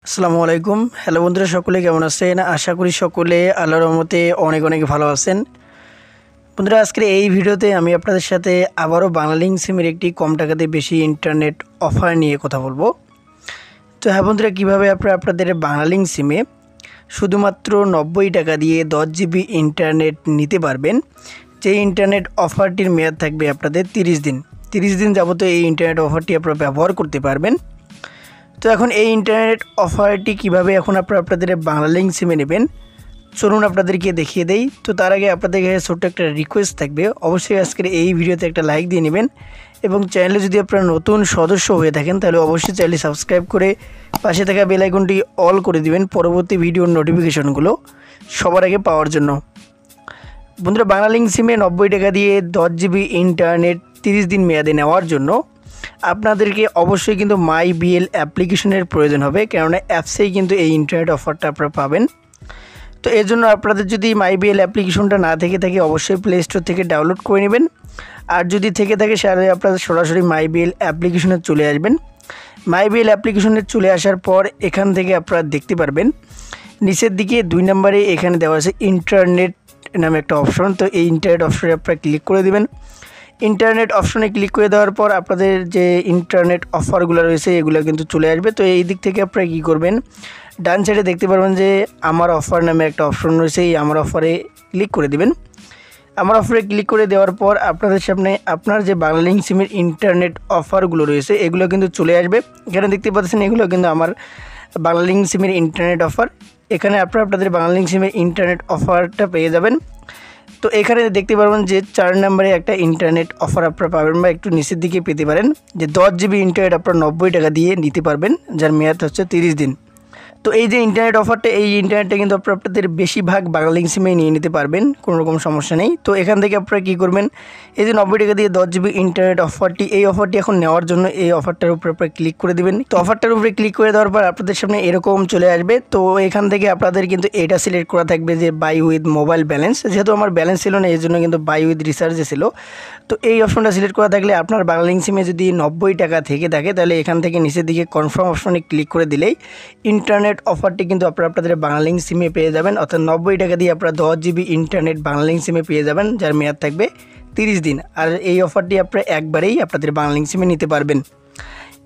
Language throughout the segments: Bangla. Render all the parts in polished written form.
আসসালামু আলাইকুম। হ্যালো বন্ধুরা, সকলে কেমন আছেন? আশা করি সকলে আল্লাহর রহমতে অনেক অনেক ভালো আছেন। বন্ধুরা, আজকের এই ভিডিওতে আমি আপনাদের সাথে আবারও বাংলালিংক সিমের একটি কম টাকাতে বেশি ইন্টারনেট অফার নিয়ে কথা বলবো। তো হ্যাঁ বন্ধুরা, কীভাবে আপনারা আপনাদের বাংলালিংক সিমে শুধুমাত্র 90 টাকা দিয়ে 10 জিবি ইন্টারনেট নিতে পারবেন। যে ইন্টারনেট অফারটির মেয়াদ থাকবে আপনাদের 30 দিন। 30 দিন যাবত এই ইন্টারনেট অফারটি আপনারা ব্যবহার করতে পারবেন। তো এখন এই ইন্টারনেট অফারটি কিভাবে এখন আপনাদের বাংলালিংক সিমে নেবেন, চলুন আপনাদেরকে দেখিয়ে দেই। তো তার আগে আপনাদের কাছে ছোট্ট একটা রিকোয়েস্ট থাকবে, অবশ্যই আজকের এই ভিডিওতে একটা লাইক দিয়ে নেবেন এবং চ্যানেলে যদি আপনারা নতুন সদস্য হয়ে থাকেন তাহলে অবশ্যই চ্যানেলটি সাবস্ক্রাইব করে পাশে থাকা বেল আইকনটি অল করে দিবেন পরবর্তী ভিডিওর নোটিফিকেশনগুলো সবার আগে পাওয়ার জন্য। বন্ধুরা, বাংলালিংক সিমে 90 টাকা দিয়ে 10 জিবি ইন্টারনেট 30 দিন মেয়াদে নেওয়ার জন্য আপনাদেরকে অবশ্যই কিন্তু মাই বিএল অ্যাপ্লিকেশনের প্রয়োজন হবে, কেননা অ্যাপসেই কিন্তু এই ইন্টারনেট অফারটা আপনারা পাবেন। তো এর জন্য আপনাদের যদি মাই বিএল অ্যাপ্লিকেশনটা না থেকে থাকে অবশ্যই প্লে স্টোর থেকে ডাউনলোড করে নেবেন, আর যদি থেকে থাকে সেটা আপনাদের সরাসরি মাই বিএল অ্যাপ্লিকেশনে চলে আসবেন। মাই বিএল অ্যাপ্লিকেশনে চলে আসার পর এখান থেকে আপনারা দেখতে পারবেন নিচের দিকে 2 নম্বরে এখানে দেওয়া আছে ইন্টারনেট নামে একটা অপশন। তো এই ইন্টারনেট অপশনে আপনারা ক্লিক করে দেবেন। ইন্টারনেট অপশনে ক্লিক করে দেওয়ার পর আপনাদের যে ইন্টারনেট অফারগুলো রয়েছে এগুলো কিন্তু চলে আসবে। তো এই দিক থেকে আপনারা কী করবেন, ডান সাইডে দেখতে পারবেন যে আমার অফার নামে একটা অপশন রয়েছে, এই আমার অফারে ক্লিক করে দিবেন। আমার অফারে ক্লিক করে দেওয়ার পর আপনাদের সামনে আপনার যে বাংলালিংক সিমের ইন্টারনেট অফারগুলো রয়েছে এগুলো কিন্তু চলে আসবে। এখানে দেখতে পাচ্ছেন এগুলো কিন্তু আমার বাংলালিংক সিমের ইন্টারনেট অফার। এখানে আপনারা আপনাদের বাংলালিংক সিমের ইন্টারনেট অফারটা পেয়ে যাবেন। তো এখানে দেখতে পারবেন যে 4 নম্বরে একটা ইন্টারনেট অফার আপনারা পাবেন বা একটু নিচের দিকে পেতে পারেন, যে 10 জিবি ইন্টারনেট আপনারা 90 টাকা দিয়ে নিতে পারবেন, যার মেয়াদ হচ্ছে 30 দিন। তো এই যে ইন্টারনেট অফারটা, এই ইন্টারনেটটা কিন্তু আপনাদের বেশিরভাগ বাংলালিংক সিমে নিয়ে নিতে পারবেন, কোনো রকম সমস্যা নেই। তো এখান থেকে আপনারা কী করবেন, এই যে 90 টাকা দিয়ে 10 জিবি ইন্টারনেট অফারটি, এই অফারটি এখন নেওয়ার জন্য এই অফারটার উপরে আপনারা ক্লিক করে দেবেন। তো অফারটার উপরে ক্লিক করে দেওয়ার পর আপনাদের সামনে এরকম চলে আসবে। তো এখান থেকে আপনাদের কিন্তু এটা সিলেক্ট করা থাকবে যে বাই উইথ মোবাইল ব্যালেন্স। যেহেতু আমার ব্যালেন্স ছিল না এই জন্য কিন্তু বাই উইথ রিচার্জে ছিল। তো এই অপশনটা সিলেক্ট করা থাকলে আপনার বাংলালিংক সিমে যদি 90 টাকা থেকে থাকে তাহলে এখান থেকে নিচের দিকে কনফার্ম অপশনে ক্লিক করে দিলেই ইন্টারনেট অফারটি কিন্তু আপনারা আপনাদের বাংলালিংক সিমে পেয়ে যাবেন। অর্থাৎ 90 টাকা দিয়ে আপনারা 10 জিবি ইন্টারনেট বাংলালিংক সিমে পেয়ে যাবেন, যার মেয়াদ থাকবে 30 দিন। আর এই অফারটি আপনারা একবারেই আপনাদের বাংলালিংক সিমে নিতে পারবেন।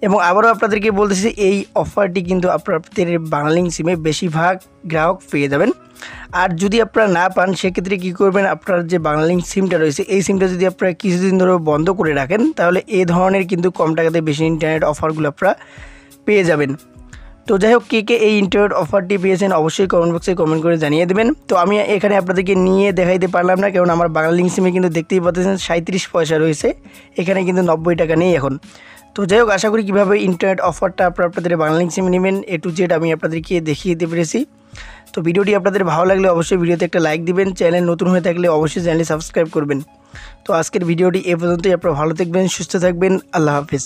এবং আবারও আপনাদেরকে বলতেছি এই অফারটি কিন্তু আপনাদের বাংলালিংক সিমে বেশিরভাগ গ্রাহক পেয়ে যাবেন। আর যদি আপনারা না পান সেক্ষেত্রে কী করবেন, আপনার যে বাংলালিংক সিমটা রয়েছে এই সিমটা যদি আপনারা কিছুদিন ধরে বন্ধ করে রাখেন তাহলে এই ধরনের কিন্তু কম টাকাতে বেশি ইন্টারনেট অফারগুলো আপনারা পেয়ে যাবেন। তো যাই হোক, কে এই ইন্টারনেট অফারটি পেয়েছেন অবশ্যই কমেন্ট বক্সে কমেন্ট করে জানিয়ে দেবেন। তো আমি এখানে আপনাদেরকে নিয়ে দেখাইতে পারলাম না, কারণ আমার বাংলালিংক সিমে কিন্তু দেখতেই পাচ্ছেন 37 পয়সা রয়েছে, এখানে কিন্তু 90 টাকা নেই এখন। তো যাই হোক, আশা করি কীভাবে ইন্টারনেট অফারটা আপনাদের বাংলালিংক সিমে নেবেন A to Z আমি আপনাদেরকে দেখিয়ে দিতে পেরেছি। তো ভিডিওটি আপনাদের ভালো লাগলে অবশ্যই ভিডিওতে একটা লাইক দিবেন, চ্যানেল নতুন হয়ে থাকলে অবশ্যই চ্যানেলটি সাবস্ক্রাইব করবেন। তো আজকের ভিডিওটি এ পর্যন্তই। আপনারা ভালো থাকবেন, সুস্থ থাকবেন, আল্লাহ হাফেজ।